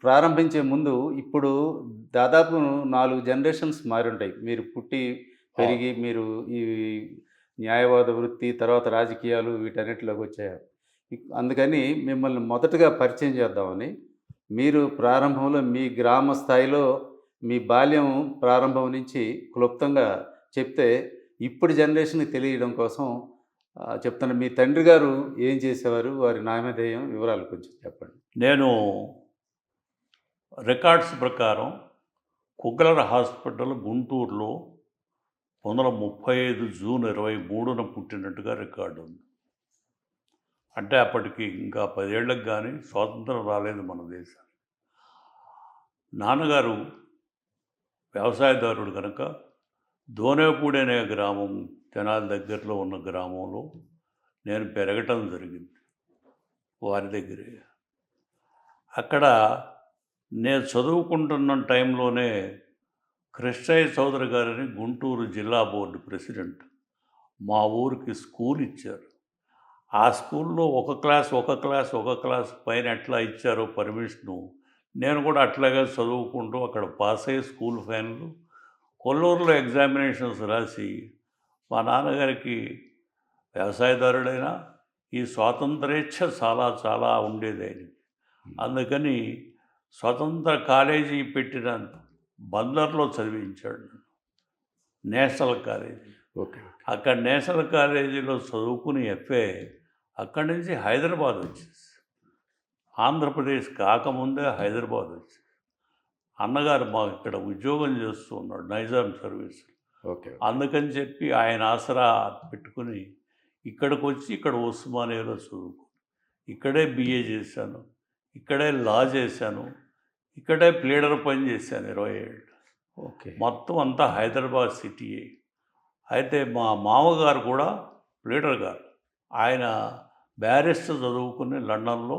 ప్రారంభించే ముందు ఇప్పుడు దాదాపు 4 జనరేషన్స్ మారుంటాయి. మీరు పుట్టి, అవును. పెరిగి మీరు ఈ న్యాయవాద వృత్తి, తర్వాత రాజకీయాలు వీటన్నిటిలోకొచ్చారు. అందుకని మిమ్మల్ని మొదటగా పరిచయం చేద్దామని, మీరు ప్రారంభంలో మీ గ్రామ స్థాయిలో మీ బాల్యం ప్రారంభం నుంచి క్లుప్తంగా చెప్తే, ఇప్పటి జనరేషన్‌కి తెలియడం కోసం చెప్తాను. మీ తండ్రి గారు ఏం చేసేవారు? వారి నామధేయం, వివరాలు కొంచెం చెప్పండి. నేను రికార్డ్స్ ప్రకారం కుగలర్ హాస్పిటల్ గుంటూరులో 1935 జూన్ 23న పుట్టినట్టుగా రికార్డు ఉంది. అంటే అప్పటికి ఇంకా 10 ఏళ్ళకి గానీ స్వాతంత్రం రాలేదు మన దేశానికి. నాన్నగారు వ్యవసాయదారుడు కనుక దోనేపూడి అనే గ్రామం తెనాలి దగ్గరలో ఉన్న గ్రామంలో నేను పెరగటం జరిగింది వారి దగ్గరే. అక్కడ నేను చదువుకుంటున్న టైంలోనే కృష్ణయ్య చౌదరి గారిని గుంటూరు జిల్లా బోర్డు ప్రెసిడెంట్ మా ఊరికి స్కూల్ ఇచ్చారు. ఆ స్కూల్లో ఒక క్లాస్ పైన ఎట్లా ఇచ్చారో పర్మిషను, నేను కూడా అట్లాగే చదువుకుంటూ అక్కడ పాస్ అయ్యి స్కూల్ ఫైనల్ కొల్లూరులో ఎగ్జామినేషన్స్ రాసి మా నాన్నగారికి వ్యవసాయదారుడైనా ఈ స్వాతంత్రేచ్ఛ చాలా చాలా ఉండేది ఆయనకి. అందుకని స్వతంత్ర కాలేజీ పెట్టిన బందర్లో చదివించాడు నన్ను. National college. ఓకే. అక్కడ నేషనల్ కాలేజీలో చదువుకుని ఎఫ్ఏ అక్కడి నుంచి హైదరాబాద్ వచ్చేసి, ఆంధ్రప్రదేశ్ కాకముందే హైదరాబాద్ వచ్చేసి అన్నగారు మాకు ఇక్కడ ఉద్యోగం చేస్తూ ఉన్నాడు నైజాం సర్వీస్. ఓకే. అందుకని చెప్పి ఆయన ఆసరా పెట్టుకుని ఇక్కడికి వచ్చి ఇక్కడ ఉస్మానియాలో చదువుకుని ఇక్కడే బిఏ చేశాను, ఇక్కడే లా చేశాను, ఇక్కడే ప్లీడర్ పని చేశాను 20 ఏళ్ళు. ఓకే. మొత్తం అంతా హైదరాబాద్ సిటీయే. అయితే మా మామగారు కూడా ప్లీడర్ గారు. ఆయన బ్యారిస్టర్ చదువుకుని లండన్లో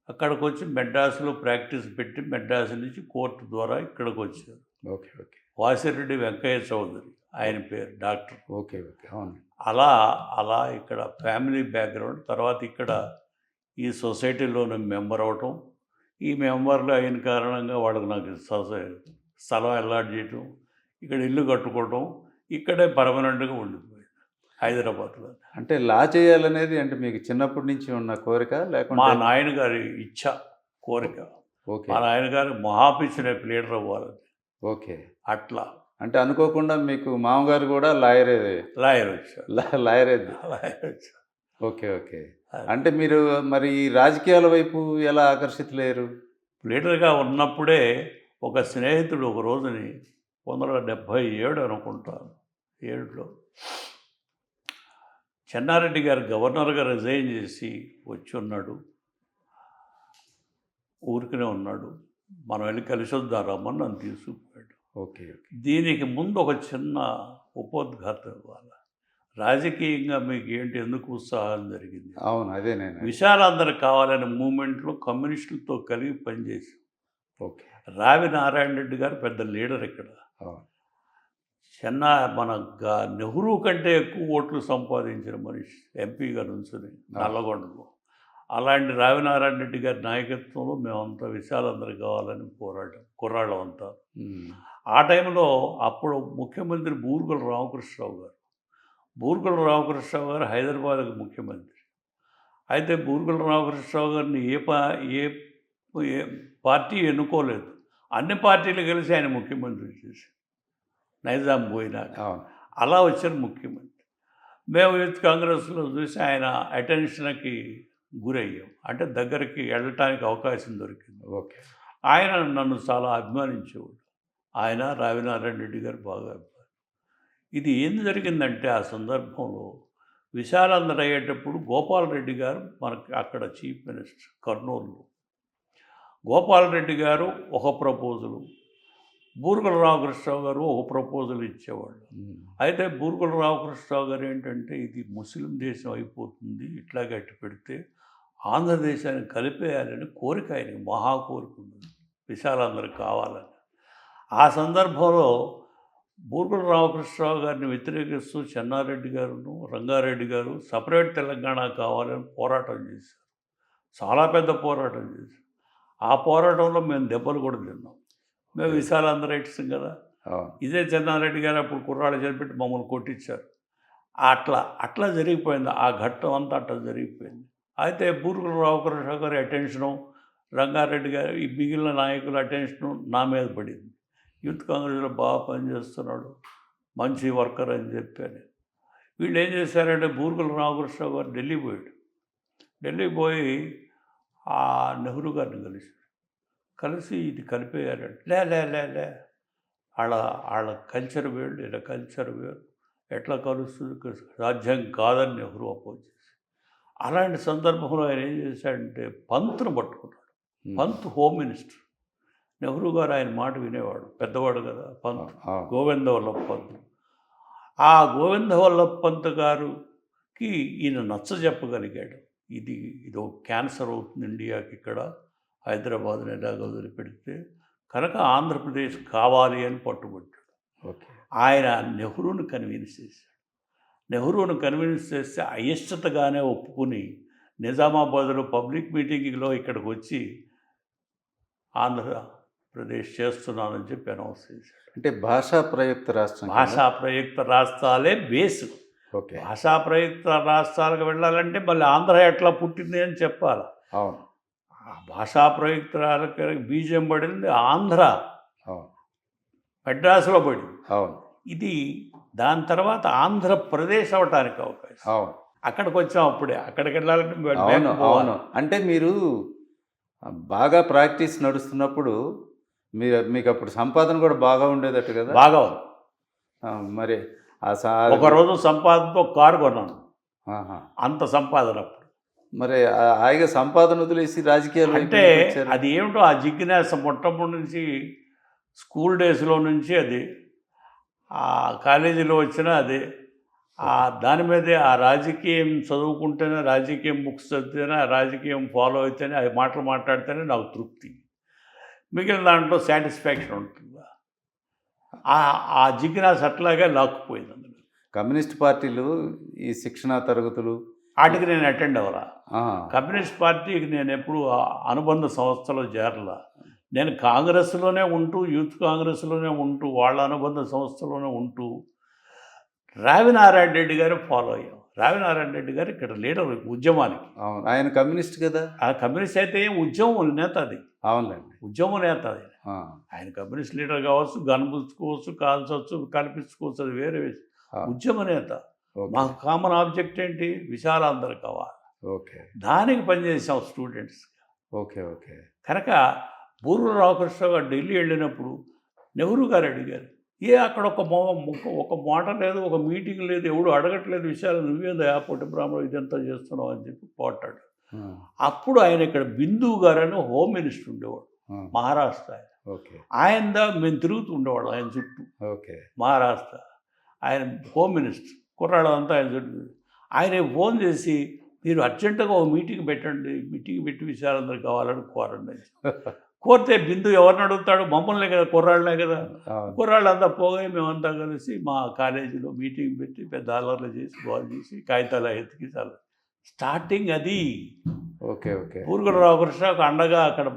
అక్కడికి వచ్చి మెడ్రాస్లో ప్రాక్టీస్ పెట్టి మెడ్రాస్ నుంచి కోర్టు ద్వారా ఇక్కడికి వచ్చారు. ఓకే. ఓకే. వాసిరెడ్డి వెంకయ్య చౌదరి ఆయన పేరు, డాక్టర్. ఓకే. ఓకే. అవును. అలా అలా ఇక్కడ ఫ్యామిలీ బ్యాక్గ్రౌండ్. తర్వాత ఇక్కడ ఈ సొసైటీలోనే మెంబర్ అవటం, ఈ మెంబర్లు అయిన కారణంగా వాళ్ళకి నాకు స్థలం అలాట్ చేయటం, ఇక్కడ ఇల్లు కట్టుకోవటం, ఇక్కడే పర్మనెంట్గా ఉండిపోయింది హైదరాబాద్లో. అంటే లా చేయాలనేది అంటే మీకు చిన్నప్పటి నుంచి ఉన్న కోరిక మా లేకుంటే? నాయనగారి ఇచ్ఛ, కోరిక. ఓకే. మా నాయనగారు మహాపిచ్చిన ప్లీడర్ అవ్వాలని. ఓకే. అట్లా అంటే అనుకోకుండా మీకు మామగారు కూడా లాయరే. లాయర్ వచ్చారు. లాయరే. లాయర్ వచ్చారు. ఓకే. ఓకే. అంటే మీరు మరి ఈ రాజకీయాల వైపు ఎలా ఆకర్షితులయ్యారు? ప్లీడర్గా ఉన్నప్పుడే ఒక స్నేహితుడు ఒక రోజుని 1977 అనుకుంటాను 7లో చెన్నారెడ్డి గారు గవర్నర్గా రిజైన్ చేసి వచ్చి ఉన్నాడు, ఊరికనే ఉన్నాడు, మనం వెళ్ళి కలిసి వద్దాం రమ్మని నన్ను తీసుకుపోయాడు. ఓకే. ఓకే. దీనికి ముందు ఒక చిన్న ఉపోద్ఘాతం ఇవ్వాలి. రాజకీయంగా మీకు ఏంటి, ఎందుకు ఉత్సాహం జరిగింది? అవును. అదే నేను. విశాలాంధ్ర కావాలనే మూమెంట్లో కమ్యూనిస్టులతో కలిగి పనిచేసి ఓకే. రావి నారాయణ రెడ్డి గారు పెద్ద లీడర్ ఇక్కడ. అవును. మన నెహ్రూ కంటే ఎక్కువ ఓట్లు సంపాదించిన మనిషి ఎంపీగా నుంచుని నల్లగొండలో. అలాంటి రావినారాయణ రెడ్డి గారి నాయకత్వంలో మేమంతా విశాలాంధ్ర కావాలని కుర్రాళ్ళం అంతా. ఆ టైంలో అప్పుడు ముఖ్యమంత్రి బూరుగుల రామకృష్ణరావు గారు. బూరుగుల రామకృష్ణరావు గారు హైదరాబాద్కి ముఖ్యమంత్రి. అయితే బూరుగుల రామకృష్ణరావు గారిని ఏ పార్టీ ఎన్నుకోలేదు, అన్ని పార్టీలు కలిసి ఆయన ముఖ్యమంత్రి చేసి నైజాం పోయినాక. అలా వచ్చారు ముఖ్యమంత్రి. మేము యూత్ కాంగ్రెస్లో చూసి ఆయన అటెన్షన్కి గురయ్యాం, అంటే దగ్గరికి వెళ్ళటానికి అవకాశం దొరికింది. ఓకే. ఆయన నన్ను చాలా అభిమానించేవాడు. ఆయన రావినారాయణ రెడ్డి గారు బాగా అభిమాని. ఇది ఏం జరిగిందంటే ఆ సందర్భంలో విశాలాంధ్ర అయ్యేటప్పుడు గోపాలరెడ్డి గారు మనకి అక్కడ చీఫ్ మినిస్టర్ కర్నూలులో. గోపాలరెడ్డి గారు ఒక ప్రపోజలు, బూరుగుల రామకృష్ణరావు గారు ఒక ప్రపోజల్ ఇచ్చేవాళ్ళు. అయితే బూరుగుల రామకృష్ణరావు గారు ఏంటంటే ఇది ముస్లిం దేశం అయిపోతుంది, ఇట్లా గట్టి పెడితే ఆంధ్రదేశాన్ని కలిపేయాలని కోరిక, ఆయనకి మహా కోరిక ఉంది, విశాలాంధ్ర కావాలని. ఆ సందర్భంలో బూరుగుల రామకృష్ణరావు గారిని వ్యతిరేకిస్తూ చెన్నారెడ్డి గారును రంగారెడ్డి గారు సపరేట్ తెలంగాణ కావాలని పోరాటం చేశారు. చాలా పెద్ద పోరాటం చేశారు. ఆ పోరాటంలో మేము దెబ్బలు కూడా తిన్నాం. మేము విశాలాంధ్రైట్స్ కదా. అవును. ఇదే చెన్నారెడ్డి గారు అప్పుడు కుర్రాళ్ళు చేపెట్టి మమ్మల్ని కొట్టించారు. అట్లా జరిగిపోయింది. ఆ ఘట్టం అంతా అట్లా జరిగిపోయింది. అయితే బూరుగుల రామకృష్ణరావు గారి అటెన్షను, రంగారెడ్డి గారు, ఈ మిగిలిన నాయకుల అటెన్షను నా మీద పడింది. యూత్ కాంగ్రెస్లో బాగా పనిచేస్తున్నాడు, మంచి వర్కర్ అని చెప్పాను. వీళ్ళు ఏం చేశారంటే బూరుగుల రామకృష్ణరావు గారు ఢిల్లీ పోయాడు. ఢిల్లీ పోయి ఆ నెహ్రూ గారిని కలిసి ఇది కలిపేయారంటే లే లే లే లే వాళ్ళ కల్చర్ వేరు, ఇలా కల్చర్ వేరు, ఎట్లా కలుస్తుంది, రాజ్యం కాదని నెహ్రూ అపోజ్ చేసి. అలాంటి సందర్భంలో ఆయన ఏం చేశాడంటే పంత్ను పట్టుకున్నాడు. Pant home minister. నెహ్రూ గారు ఆయన మాట వినేవాడు, పెద్దవాడు కదా పంత్, గోవింద వల్లభ్ పంత్. ఆ గోవింద వల్లభ్ పంత్ గారికి ఈయన నచ్చ చెప్పగలిగాడు. ఇది క్యాన్సర్ అవుతుంది ఇండియాకి, ఇక్కడ హైదరాబాద్ని ఎలాగ వదిలిపెడితే కనుక ఆంధ్రప్రదేశ్ కావాలి అని పట్టుబట్టాడు. ఆయన నెహ్రూని కన్విన్స్ చేశాడు. నెహ్రూను కన్విన్స్ చేస్తే అయిష్టతగానే ఒప్పుకుని నిజామాబాద్లో పబ్లిక్ మీటింగ్లో ఇక్కడికి వచ్చి ఆంధ్రప్రదేశ్ చేస్తున్నానని చెప్పి అనౌన్స్ చేశాడు. అంటే భాషా ప్రయుక్త రాష్ట్రం. భాషా ప్రయుక్త రాష్ట్రాలే బేసు. భాషా ప్రయుక్త రాష్ట్రాలకు వెళ్ళాలంటే మళ్ళీ ఆంధ్ర ఎట్లా పుట్టింది అని చెప్పాలి. అవును. భాషా ప్రయుక్తాలకు బీజం పడింది ఆంధ్ర, మెడ్రాసులో పడింది. అవును. ఇది దాని తర్వాత ఆంధ్రప్రదేశ్ అవటానికి అవకాశం. అవును. అక్కడికి వచ్చాం. అప్పుడే అక్కడికి వెళ్ళాలంటే అవును. అంటే మీరు బాగా ప్రాక్టీస్ నడుస్తున్నప్పుడు మీకు అప్పుడు సంపాదన కూడా బాగా ఉండేదట్టు కదా. బాగా ఉంది. మరి ఒకరోజు సంపాదనతో కారు కొన్నాను. అంత సంపాదన అప్పుడు. మరి హాయిగా సంపాదన వదిలేసి రాజకీయాలు అంటే అది ఏమిటో ఆ జిజ్ఞాస మొట్టమొదటి నుంచి స్కూల్ డేస్లో నుంచి అది, ఆ కాలేజీలో వచ్చినా అదే, దాని మీదే ఆ రాజకీయం చదువుకుంటేనే, రాజకీయం బుక్స్ చదివితేనే, ఆ రాజకీయం ఫాలో అయితేనే, అది మాటలు మాట్లాడితేనే నాకు తృప్తి, మిగిలిన దాంట్లో సాటిస్ఫాక్షన్ ఉంటుంది. ఆ జిజ్ఞాస అట్లాగే లాక్కుపోయింది. అందులో కమ్యూనిస్ట్ పార్టీలు ఈ శిక్షణా తరగతులు వాటికి నేను అటెండ్ అవ్వరా. కమ్యూనిస్ట్ పార్టీకి నేను ఎప్పుడు అనుబంధ సంస్థలో చేరలా. నేను కాంగ్రెస్లోనే ఉంటూ, యూత్ కాంగ్రెస్లోనే ఉంటూ, వాళ్ళ అనుబంధ సంస్థలోనే ఉంటూ రావినారాయణ రెడ్డి గారు ఫాలో అయ్యాం. రావినారాయణ రెడ్డి గారు ఇక్కడ లీడర్ ఉద్యమానికి. ఆయన కమ్యూనిస్ట్ కదా. ఆ కమ్యూనిస్ట్ అయితే ఉద్యమం నేత అది. అవునండి, ఉద్యమం నేత అది. ఆయన కమ్యూనిస్ట్ లీడర్ కావచ్చు, గన్పుచ్చుకోవచ్చు, కాల్చవచ్చు, కల్పించుకోవచ్చు, అది వేరే ఉద్యమ నేత. మాకు కామన్ ఆబ్జెక్ట్ ఏంటి, విశాలాంధ్ర కావాలి. దానికి పనిచేసాం స్టూడెంట్స్. కనుక బూరుగుల రామకృష్ణరావు గారు ఢిల్లీ వెళ్ళినప్పుడు నెహ్రూ గారు అడిగారు, అక్కడ ఒక మాట లేదు, ఒక మీటింగ్ లేదు, ఎవడు అడగట్లేదు విషయాలు, నువ్వేందో పొట్టి బ్రాహ్మణుడు ఇదంతా చేస్తున్నావు అని చెప్పి పోటాడు. అప్పుడు ఆయన ఇక్కడ బిందు గారు అని హోమ్ మినిస్టర్ ఉండేవాడు, మహారాష్ట్ర. ఆయన మేము తిరుగుతూ ఉండేవాడు ఆయన చుట్టూ. మహారాష్ట్ర ఆయన హోమ్ మినిస్టర్, కుర్రాళ్ళంతా ఆయన చుట్టూ. ఆయన ఫోన్ చేసి, మీరు అర్జెంటుగా ఒక మీటింగ్ పెట్టండి, మీటింగ్ పెట్టి విషయాలందరూ కావాలని కోరండి. కోరితే బిందు ఎవరిని అడుగుతాడు, మమ్మల్నే కదా, కుర్రాళ్ళనే కదా. కుర్రాళ్ళంతా పోగా మేమంతా కలిసి మా కాలేజీలో మీటింగ్ పెట్టి పెద్ద అల్లర్లు చేసి, బాల్ చేసి, కాగితాలు ఎత్తికి చాలా స్టార్టింగ్ అది. బూరుగుల రామకృష్ణకు అండగా అక్కడ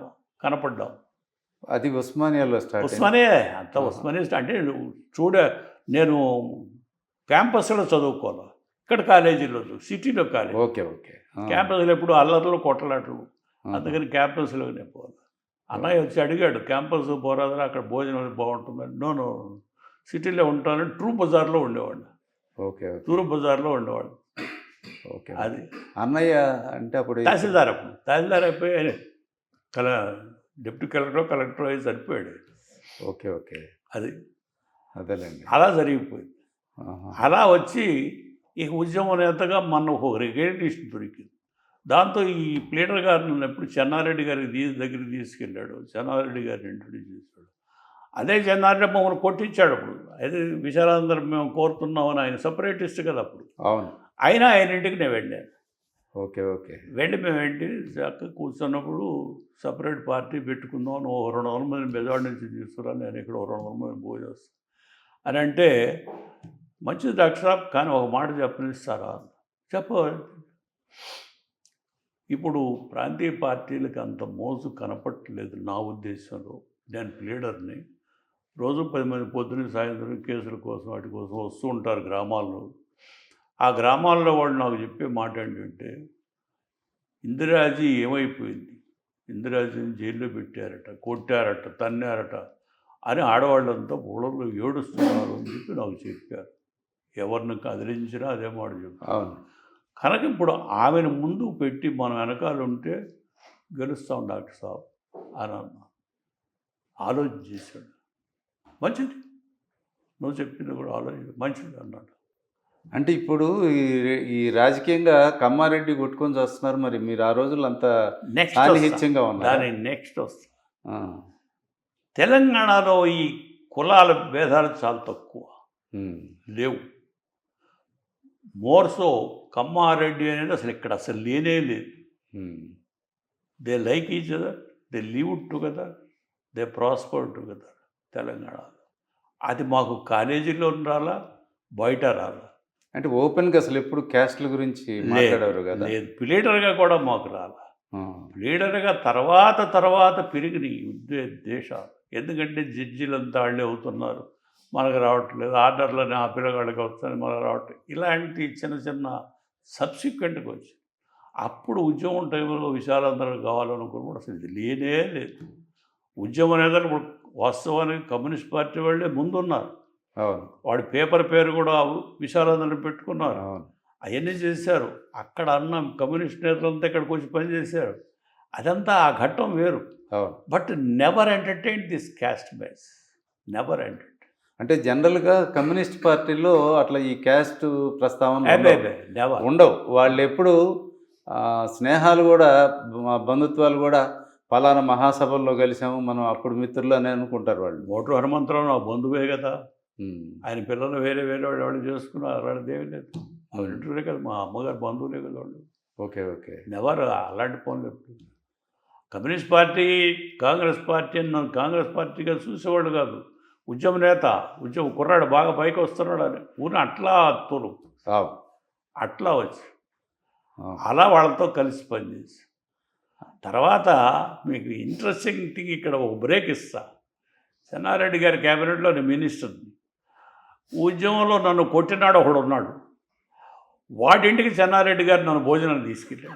కనపడ్డాం. అది ఉస్మానియాలో ఉస్మానియా అంతా ఉస్మానియా. అంటే నేను క్యాంపస్లో చదువుకోవాలి, ఇక్కడ కాలేజీలో, సిటీలో కాలేజీ. క్యాంపస్లో ఎప్పుడు అల్లర్లు కొట్టలాట్లు, అందుకని క్యాంపస్లోనే పోవాలి. అన్నయ్య వచ్చి అడిగాడు, క్యాంపస్ పోరాదరా, అక్కడ భోజనం బాగుంటుందని. నో సిటీలో ఉంటానని ట్రూ బజార్లో ఉండేవాడు. ట్రూ బజార్లో ఉండేవాడు. అది అన్నయ్య అంటే అప్పుడు తహసీల్దార్ అయిపోయి డిప్యూటీ కలెక్టర్ అయి సరిపోయాడు. అది అదేలేండి, అలా జరిగిపోయింది. అలా వచ్చి ఇక ఉద్యమ నేతగా మన ఒక రికగ్నిషన్ దొరికింది. దాంతో ఈ ప్లీడర్ గారిని ఎప్పుడు చెన్నారెడ్డి గారికి దగ్గరికి తీసుకెళ్ళాడు, చెన్నారెడ్డి గారిని ఇంట్రొడ్యూస్ చేశాడు. అదే చెన్నారెడ్డి మమ్మల్ని కొట్టించాడు. అప్పుడు అయితే విశాలాంధ్ర మేము కోరుతున్నామని, ఆయన సపరేటిస్ట్ కదా అప్పుడు. అయినా ఆయన ఇంటికి నేను వెళ్ళాను. వెళ్ళి మేము చక్కగా కూర్చున్నప్పుడు సపరేట్ పార్టీ పెట్టుకుందాం, నువ్వు 200 మంది బెజవాడ నుంచి తీసుకురా, నేను ఇక్కడ 200 మంది భోజేస్తాను అని అంటే, మంచిది డాక్టర్ సాబ్, కానీ ఒక మాట చెప్పనిస్తారా? చెప్ప ఇప్పుడు ప్రాంతీయ పార్టీలకు అంత మోజు కనపట్టలేదు నా ఉద్దేశంలో. నేను లీడర్ని. రోజు 10 మంది పొద్దున్న సాయంత్రం కేసుల కోసం వాటి కోసం వస్తూ ఉంటారు గ్రామాల్లో. ఆ గ్రామాల్లో వాళ్ళు నాకు చెప్పే మాట ఏంటంటే, ఇందిరాజీ ఏమైపోయింది, ఇందిరాజీని జైల్లో పెట్టారట, కొట్టారట, తన్నారట అని ఆడవాళ్ళంతా ఊళ్ళలో ఏడుస్తున్నారు అని చెప్పి నాకు చెప్పారు. ఎవరిని కదిలించినా అదే మాట చెప్పారు. అవును. కనుక ఇప్పుడు ఆమెను ముందు పెట్టి మనం వెనకాల ఉంటే గెలుస్తాం డాక్టర్ సాబ్ అని అన్నా. ఆలోచన చేశాడు. మంచిది, నువ్వు చెప్పింది కూడా ఆలోచన మంచిది అన్నాడు. అంటే ఇప్పుడు ఈ రాజకీయంగా కమ్మారెడ్డి కొట్టుకొని చేస్తున్నారు. మరి మీరు ఆ రోజుల్లో అంత నెక్స్ట్ సాన్నిహిత్యంగా ఉన్నారు. దాని నెక్స్ట్ వస్తా. తెలంగాణలో ఈ కులాల భేదాలు చాలా తక్కువ, లేవు. మోర్సో కమ్మారెడ్డి అనేది అసలు ఇక్కడ అసలు లేనే లేదు. They like each other, they live together, they prosper together. తెలంగాణలో అది మాకు కాలేజీలో రాలా, బయట రాలా. అంటే ఓపెన్గా అసలు ఎప్పుడు క్యాస్ట్ల గురించి మాట్లాడేవారు కదా. లేదు, ప్లీడర్గా కూడా మాకు రాలా. ప్లీడర్గా తర్వాత పెరిగినాయి దేశాలు. ఎందుకంటే జడ్జీలంతా వాళ్ళే అవుతున్నారు, మనకు రావట్లేదు. ఆర్డర్లని ఆ పిల్లగాళ్ళకి వస్తాయని మనకు రావట్లేదు. ఇలాంటి చిన్న చిన్న సబ్సిక్వెంట్గా వచ్చి అప్పుడు ఉద్యమం టైంలో విశాలందరూ కావాలనుకుని కూడా అసలు ఇది లేనే లేదు. ఉద్యమం అనేది ఇప్పుడు వాస్తవానికి కమ్యూనిస్ట్ పార్టీ వాళ్ళే ముందున్నారు. అవును. వాడి పేపర్ పేరు కూడా విశాలందరూ పెట్టుకున్నారు. అవును. అవన్నీ చేశారు. అక్కడ అన్న కమ్యూనిస్ట్ నేతలంతా ఇక్కడికి వచ్చి పనిచేశారు. అదంతా ఆ ఘట్టం వేరు. అవును. But never entertain this caste base, never entertain. అంటే జనరల్గా కమ్యూనిస్ట్ పార్టీలో అట్లా ఈ క్యాస్ట్ ప్రస్తావన నెవర్ ఉండవు. వాళ్ళు ఎప్పుడు స్నేహాలు కూడా, బంధుత్వాలు కూడా పలానా మహాసభల్లో కలిసాము మనం అప్పుడు మిత్రులు అని అనుకుంటారు వాళ్ళు. మోటరు హనుమంతరావు నా బంధువే కదా, ఆయన పిల్లలు వేరే వాళ్ళు చేసుకున్నారు. వాళ్ళది ఏమీ లేదు, ఇంటర్వ్యూలే కదా, మా అమ్మగారు బంధువులే కదా వాళ్ళు. ఓకే. నెవర్ అలాంటి పనులు ఎప్పుడు. కమ్యూనిస్ట్ పార్టీ కాంగ్రెస్ పార్టీ అని నన్ను కాంగ్రెస్ పార్టీగా చూసేవాళ్ళు కాదు. ఉద్యమ నేత, ఉద్యమ కుర్రాడు బాగా పైకి వస్తున్నాడు అని ఊరిని అట్లా తోలు అట్లా వచ్చి అలా వాళ్ళతో కలిసి పనిచేసి తర్వాత మీకు ఇంట్రెస్టింగ్ థింగ్ ఇక్కడ ఒక బ్రేక్ ఇస్తా. చెన్నారెడ్డి గారి క్యాబినెట్లో నేను మినిస్టర్ని. ఉద్యమంలో నన్ను కొట్టినాడు ఒకడు ఉన్నాడు. వాడింటికి చెన్నారెడ్డి గారు నన్ను భోజనాన్ని తీసుకెళ్ళాడు.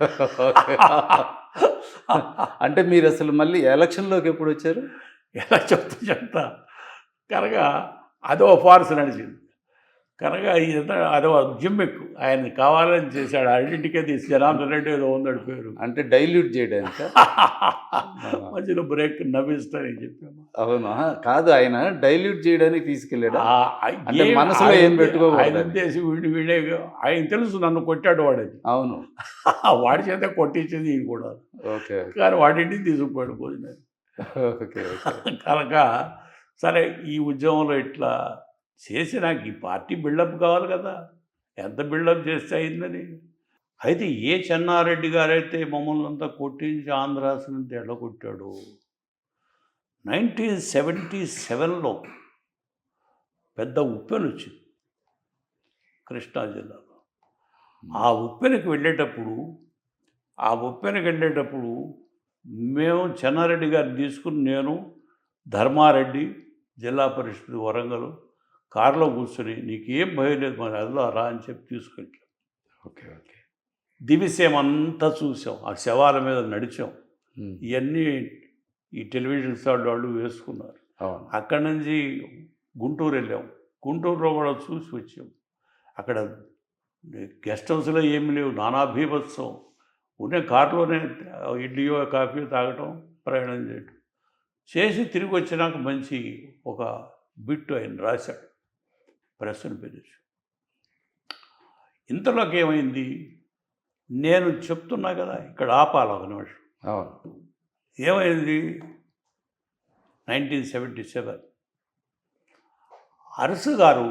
అంటే మీరు అసలు మళ్ళీ ఎలక్షన్లోకి ఎప్పుడు వచ్చారు? ఎలా చెప్తా కనుక అదో ఫార్స్ నడిచింది. కనుక అదో జిమ్మిక్ ఆయన కావాలని చేశాడు. ఐడెంటికే తీసి జనార్దన్ రెడ్డి ఏదో ఉందాడు పేరు, అంటే డైల్యూట్ చేయడానికి. మధ్యలో బ్రేక్ నవ్విస్తానని చెప్పాము. అవునా? కాదు, ఆయన డైల్యూట్ చేయడానికి తీసుకెళ్ళాడు. మనసులో ఏం పెట్టుకోవాలి ఆయన ఉద్దేశం వీడే ఆయన తెలుసు నన్ను కొట్టాడు వాడని. అవును, వాడి చేత కొట్టించింది ఈయన కూడా. ఓకే. కానీ వాడింటికి తీసుకుపోయాడు భోజనం. ఓకే. కనుక సరే ఈ ఉద్యమంలో ఇట్లా చేసి నాకు ఈ పార్టీ బిల్డప్ కావాలి కదా, ఎంత బిల్డప్ చేస్తే అయిందని. అయితే ఏ చెన్నారెడ్డి గారైతే మమ్మల్ని అంతా కొట్టించి ఆంధ్రాసనంతా ఎడగొట్టాడు. 1977లో పెద్ద ఉప్పెన వచ్చింది కృష్ణా జిల్లాలో. ఆ ఉప్పెనకి వెళ్ళేటప్పుడు మేము చెన్నారెడ్డి గారిని తీసుకుని నేను ధర్మారెడ్డి జిల్లా పరిషత్ వరంగల్ కారులో కూర్చొని నీకేం భయం లేదు మరి అదిలో రా అని చెప్పి తీసుకెళ్ళాం. ఓకే. దివిసేం అంతా చూసాం, ఆ శవాల మీద నడిచాం. ఇవన్నీ ఈ టెలివిజన్ వాళ్ళు వేసుకున్నారు. అక్కడి నుంచి గుంటూరు వెళ్ళాం. గుంటూరులో కూడా చూసి వచ్చాం. అక్కడ గెస్ట్ హౌస్లో ఏమి లేవు, నానా బీభత్సం. ఉన్న కారులోనే ఇడ్లీయో కాఫీ తాగటం, ప్రయాణం చేయటం చేసి తిరిగి వచ్చినాక మంచి ఒక బిట్టు ఆయన రాశాడు, ప్రెస్ను పిలిచి. ఇంతలోకి ఏమైంది, నేను చెప్తున్నా కదా ఇక్కడ ఆపాలి ఒక నిమిషం. ఏమైంది, 1977 అరసు గారు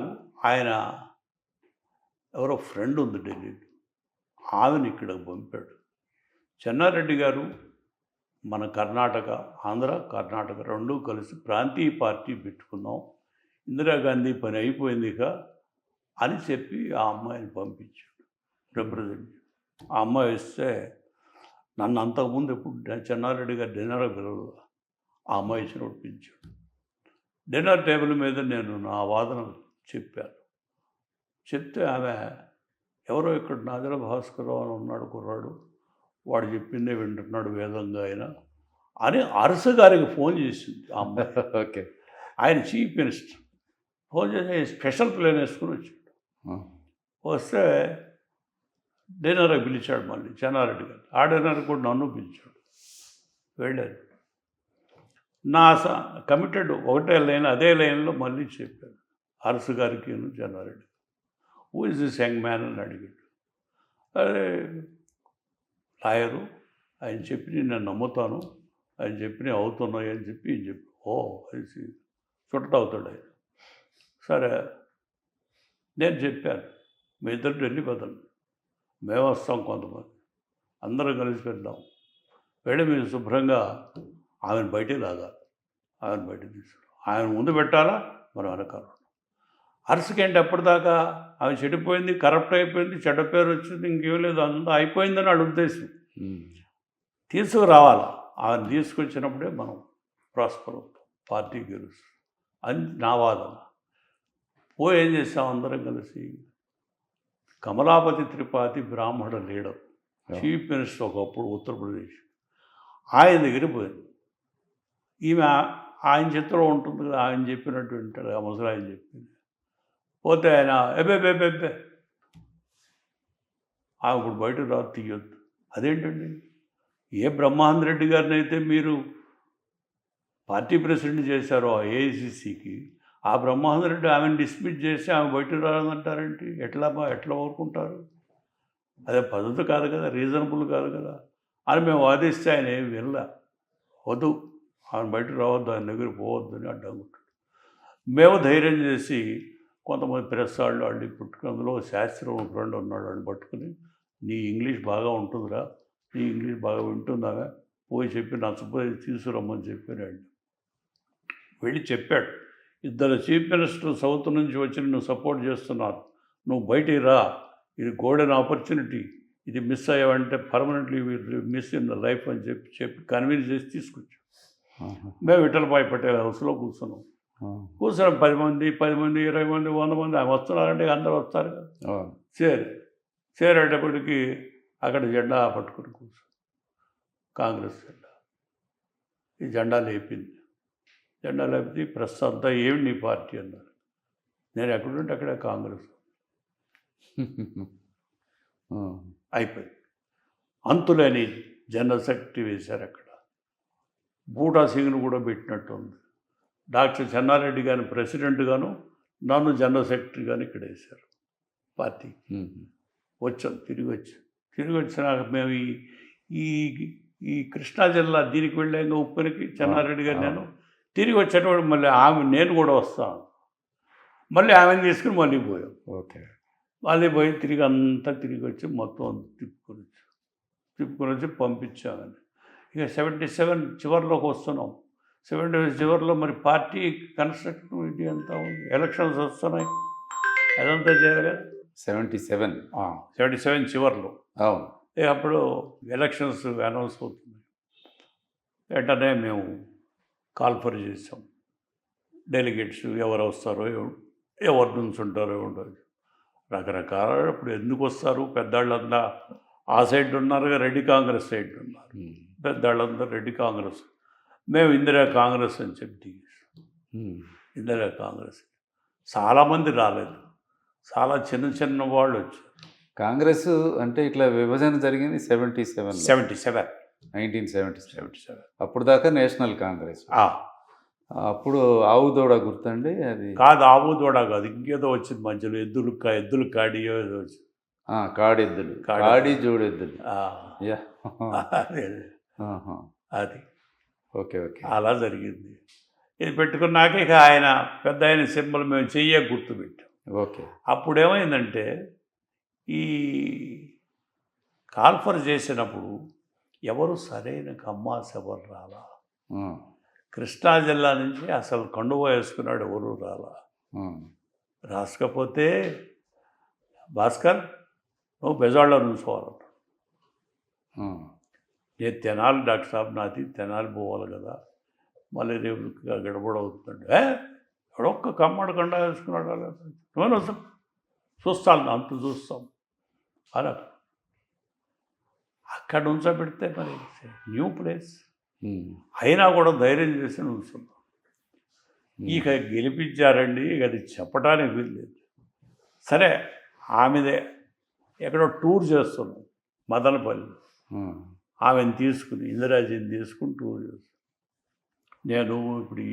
ఆయన ఎవరో ఫ్రెండ్ ఉంది ఢిల్లీలో, ఆమెను ఇక్కడికి పంపాడు. చెన్నారెడ్డి గారు మన కర్ణాటక, ఆంధ్ర కర్ణాటక రెండూ కలిసి ప్రాంతీయ పార్టీ పెట్టుకున్నాం, ఇందిరాగాంధీ పని అయిపోయింది ఇక అని చెప్పి ఆ అమ్మాయిని పంపించాడు రిప్రజెంట్. ఆ అమ్మాయి వస్తే నన్ను అంతకుముందు ఎప్పుడు చెన్నారెడ్డి గారు డిన్నర్ పిలవదు. ఆ అమ్మాయి ఇచ్చి నొప్పించాడు. డిన్నర్ టేబుల్ మీద నేను నా వాదన చెప్పాను. చెప్తే ఆమె ఎవరో ఇక్కడ నాదెల భాస్కరరావు అని ఉన్నాడు కుర్రాడు, వాడు చెప్పిందే వింటున్నాడు వేదంగా ఆయన అని అరసు గారికి ఫోన్ చేసింది ఆ అమ్మాయి. ఓకే. ఆయన చీఫ్ మినిస్టర్. ఫోన్ చేసి స్పెషల్ ప్లేన్ వేసుకుని వచ్చాడు. వస్తే డిన్నర్కి పిలిచాడు మళ్ళీ చెన్నారెడ్డి గారు. ఆ డిన్నర్కి కూడా నన్ను పిలిచాడు. వెళ్ళాను. నా కమిటెడ్ ఒకటే లైన్, అదే లైన్లో మళ్ళీ చెప్పాను అరసు గారికి Chennareddy. Who is this young man అని అడిగాడు. అదే లాయరు, ఆయన చెప్పి నేను నమ్ముతాను, ఆయన చెప్పి అవుతున్నాయి అని చెప్పి చెప్పి అది చుట్టవుతాడు ఆయన. సరే నేను చెప్పాను, మీ ఇద్దరు ఢిల్లీ బదలు, మేము వస్తాం కొంతమంది, అందరం కలిసి వెళ్దాం, వెళ్ళి మీరు శుభ్రంగా ఆమెను బయటికి లాగాలి, ఆమెను బయటికి తీసుకురా, ఆయన ముందు పెట్టాలా మనం వెనకాల. అరసుకేంటి అప్పటిదాకా ఆమె చెడిపోయింది, కరప్ట్ అయిపోయింది, చెడ్డ పేరు వచ్చింది, ఇంకేం లేదు, అంతా అయిపోయిందని వాడి ఉద్దేశం. తీసుకురావాలా, ఆమెను తీసుకొచ్చినప్పుడే మనం ప్రాస్పర్ అవుతాం, పార్టీ గెలుస్తుంది అని నా వాదన. పోయి ఏం చేసాం అందరం కలిసి, కమలాపతి త్రిపాఠి బ్రాహ్మణ లీడర్, చీఫ్ మినిస్టర్ ఒకప్పుడు ఉత్తరప్రదేశ్, ఆయన దగ్గర పోయింది. ఈమె ఆయన చేతిలో ఉంటుంది కదా, ఆయన చెప్పినట్టు వింటాడు, ఆ ముసలి ఆయన చెప్పింది. పోతే ఆయన ఎబ్బే ఆమె ఇప్పుడు బయట రాదు, తీయొద్దు. అదేంటండి, ఏ బ్రహ్మానంద రెడ్డి గారిని అయితే మీరు పార్టీ ప్రెసిడెంట్ చేశారో ఏఐసిసికి, ఆ బ్రహ్మానంద రెడ్డి ఆమెను డిస్మిస్ చేసి ఆమె బయట రాదంటారేంటి? ఎట్లా ఊరుకుంటారు? అదే పద్ధతి కాదు కదా, రీజనబుల్ కాదు కదా అని మేము వాదిస్తే ఆయన ఏమి వెళ్ళా, వద్దు ఆమె బయట రావద్దు, ఆయన దగ్గర పోవద్దు అని అడ్డంకుంటాడు. మేము ధైర్యం చేసి కొంతమంది ప్రెస్ వాళ్ళు పుట్టుకుని, అందులో శాస్త్రం ఫ్రెండ్ ఉన్నాడు, వాడిని పట్టుకుని, నీ ఇంగ్లీష్ బాగా ఉంటుందిరా, నీ ఇంగ్లీష్ బాగా వింటుందాగా, పోయి చెప్పి నచ్చపోయి తీసుకురమ్మని చెప్పాడు. వెళ్ళి చెప్పాడు, ఇద్దరు చీఫ్ మినిస్టర్ సౌత్ నుంచి వచ్చి నువ్వు సపోర్ట్ చేస్తున్నారు, నువ్వు బయటికి రా, ఇది గోల్డెన్ ఆపర్చునిటీ, ఇది మిస్ అయ్యావంటే permanently miss in the life అని చెప్పి కన్విన్స్ చేసి తీసుకొచ్చాం. మేము విఠలభాయ్ పటేల్ హౌస్లో కూర్చున్నాం. కూర్చున్నాం 10 మంది 20 మంది 100 మంది ఆమె వస్తున్నారంటే అందరూ వస్తారు కదా. చేరేటప్పటికి అక్కడ జెండా పట్టుకుని కూర్చో, కాంగ్రెస్ జెండా. ఈ జెండా లేపింది. జెండా లేపితే ప్రెస్ అంతా ఏమి నీ పార్టీ అన్నారు. నేను ఎక్కడుంటే అక్కడే కాంగ్రెస్. అయిపోయింది. అంతులేని జనరల్ సెక్రటరీ వేశారు అక్కడ. బూటా సింగ్ను కూడా పెట్టినట్టు ఉంది. డాక్టర్ చెన్నారెడ్డి గారిని ప్రెసిడెంట్గాను, నన్ను జనరల్ సెక్రటరీగాను ఇక్కడ వేశారు పార్టీ. వచ్చాం, తిరిగి వచ్చినాక మేము ఈ ఈ కృష్ణా జిల్లా దీనికి వెళ్ళాక ఉప్పునికి చెన్నారెడ్డి గారు నేను తిరిగి వచ్చేటప్పుడు మళ్ళీ నేను కూడా వస్తాను, మళ్ళీ ఆమెను తీసుకుని మళ్ళీ పోయాం. ఓకే. మళ్ళీ పోయి తిరిగి వచ్చి మొత్తం తిప్పుకొని వచ్చి పంపించామని. ఇక 77 చివరిలోకి వస్తున్నాం. 77 చివరిలో మరి పార్టీ కన్స్ట్రక్షన్ ఇది అంతా ఉంది, ఎలక్షన్స్ వస్తున్నాయి, అదంతా చేయాలి కదా. 77 చివరిలో. అవును. అప్పుడు ఎలక్షన్స్ అనౌన్స్ అవుతుంది. వెంటనే మేము కాల్ఫర్ చేసాం. డెలిగేట్స్ ఎవరు వస్తారో, ఎవరి నుంచి ఉంటారో ఉండదు, రకరకాల. ఇప్పుడు ఎందుకు వస్తారు, పెద్దవాళ్ళంతా ఆ సైడ్ ఉన్నారు, రెడ్డి కాంగ్రెస్ సైడ్ ఉన్నారు, పెద్దవాళ్ళంతా రెడ్డి కాంగ్రెస్, మేము ఇందిరా కాంగ్రెస్ అని చెప్పి ఇందిరా కాంగ్రెస్. చాలామంది రాలేదు, చాలా చిన్న వాళ్ళు వచ్చారు. కాంగ్రెస్ అంటే ఇట్లా విభజన జరిగింది 1977. అప్పుడు దాకా నేషనల్ కాంగ్రెస్. అప్పుడు ఆవు దూడ గుర్తండి? అది కాదు, ఆవు దూడ కాదు, ఇంకేదో వచ్చింది మధ్యలో, ఎద్దులు కాడి ఏదో వచ్చింది. కాడెద్దులు, కాడి జోడెద్దులు. అది ఓకే. అలా జరిగింది. ఇది పెట్టుకున్నాక ఇక ఆయన పెద్ద ఆయన సింబల్ మేము చెయ్య గుర్తు పెట్టాం. ఓకే. అప్పుడు ఏమైందంటే, ఈ కాల్ఫర్ చేసినప్పుడు ఎవరు సరైన కమ్మాస్ ఎవరు రాలా. కృష్ణా జిల్లా నుంచి అసలు కండువ వేసుకున్నాడు ఎవరు రాలా. రాసుకపోతే భాస్కర్ నువ్వు బెజవాడలో నుంచోవాలన్నాడు. నేను తెనాలి డాక్టర్ సాబ్ నాది తెనాలి పోవాలి కదా, మళ్ళీ రేపు గడబడవుతుందండి. ఎవడొక్క కమ్మడి కండ వేసుకున్నాడు అలా నేను వస్తాం చూస్తాను అంత చూస్తాం అలా అక్కడ ఉంచబెడితే మరి న్యూ ప్లేస్ అయినా కూడా ధైర్యం చేసి ఉంచున్నాం. ఇక గెలిపించారండి, ఇక అది చెప్పడానికి వీల్లేదు. సరే ఆమెదే ఎక్కడో టూర్ చేస్తున్నాం మదనపల్లి, ఆమెను తీసుకుని ఇందిరాజీని తీసుకుని టూర్ చేస్తాం. నేను ఇప్పుడు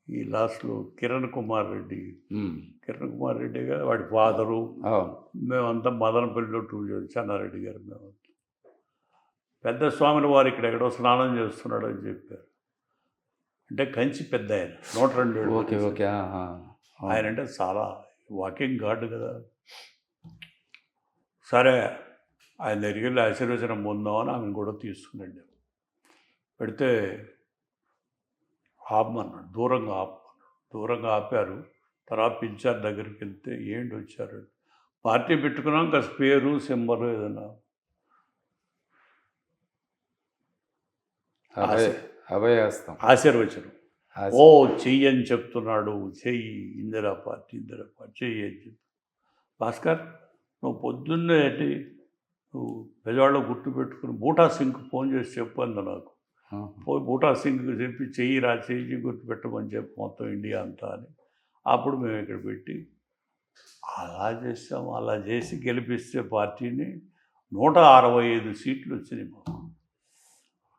ఈ లాస్ట్లో కిరణ్ కుమార్ రెడ్డిగా వాడి ఫాదరు మేమంతా మదనపల్లిలో టూర్ చేస్తాం. చెన్నారెడ్డి గారు మేము పెద్ద స్వామిని వారు ఇక్కడ ఎక్కడో స్నానం చేస్తున్నాడు అని చెప్పారు. అంటే కంచి పెద్ద ఆయన 102 ఏళ్ళు. Okay okay. ఆయన అంటే చాలా వాకింగ్ గార్డు కదా. సరే ఆయన దగ్గరికి వెళ్ళి ఆశీర్వచనం పొందామని ఆమెను కూడా తీసుకునండి. పెడితే ఆపమన్నాడు, దూరంగా ఆపారు. తర్వాత పిలిచారు, దగ్గరికి వెళ్తే ఏంటి వచ్చారు, పార్టీ పెట్టుకున్నాం కాస్త పేరు సింబలు ఏదైనా ఆశీర్వచనం. ఓ చెయ్యి అని చెప్తున్నాడు, చెయ్యి ఇందిరా పార్టీ చెయ్యి అని చెప్పి. భాస్కర్ నువ్వు పొద్దున్నే ఏంటి నువ్వు బెజవాడలో గుర్తుపెట్టుకుని బూటా సింగ్ ఫోన్ చేసి చెప్పు అంది నాకు. పోయి బూటా సింగ్కి చెప్పి చెయ్యి గుర్తుపెట్టమని చెప్పి మొత్తం ఇండియా అంతా అని. అప్పుడు మేము ఇక్కడ పెట్టి అలా చేసాము. అలా చేసి గెలిపిస్తే పార్టీని 165 సీట్లు వచ్చినాయి మాకు.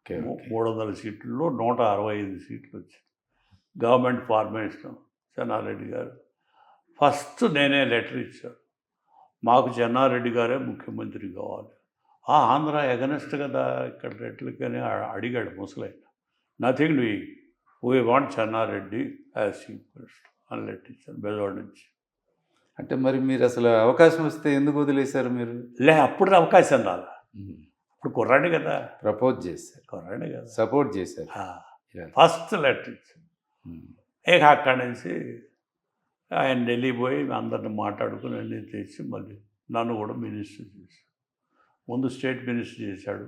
300 సీట్లలో 165 సీట్లు వచ్చాయి. గవర్నమెంట్ ఫార్మేషన్ చెన్నారెడ్డి గారు ఫస్ట్ నేనే లెటర్ ఇచ్చాను, మాకు చెన్నారెడ్డి గారే ముఖ్యమంత్రి కావాలి. ఆంధ్ర ఎగనెస్ట్ కదా ఇక్కడ రెట్లకని అడిగాడు ముసలైన. Nothing we want Chenna Reddy as chief minister అని లెటర్ ఇచ్చాను బెజవాడ నుంచి. అంటే మరి మీరు అసలు అవకాశం వస్తే ఎందుకు వదిలేశారు మీరు? అప్పుడు అవకాశం రాలా, ఇప్పుడు కుర్రాడు కదా, ప్రపోజ్ చేశారు, కుర్రాడు కదా, సపోర్ట్ చేశారు. ఫస్ట్ లెటర్ ఇచ్చాను. ఇక అక్కడి నుంచి ఆయన ఢిల్లీ పోయి అందరిని మాట్లాడుకుని అన్నీ తెచ్చి మళ్ళీ నన్ను కూడా మినిస్టర్ చేశాడు. ముందు స్టేట్ మినిస్టర్ చేశాడు,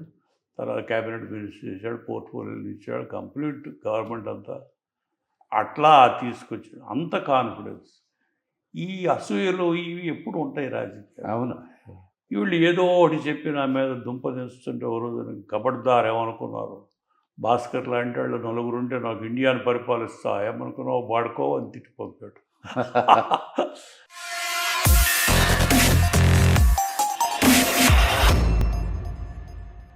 తర్వాత క్యాబినెట్ మినిస్టర్ చేశాడు, పోర్ట్ఫోలియోలు ఇచ్చాడు, కంప్లీట్ గవర్నమెంట్ అంతా అట్లా తీసుకొచ్చాడు. అంత కాన్ఫిడెన్స్. ఈ అసూయలు ఇవి ఎప్పుడు ఉంటాయి రాజకీయాలు. అవును, వీళ్ళు ఏదో ఒకటి చెప్పి నా మీద దుంపదిస్తుంటే ఓ రోజు కబడ్దార్ ఏమనుకున్నారు, భాస్కర్ లాంటి వాళ్ళు 4 ఉంటే నాకు ఇండియాని పరిపాలిస్తా ఏమనుకున్నావు వాడుకో అని తిట్టి పంపాడు.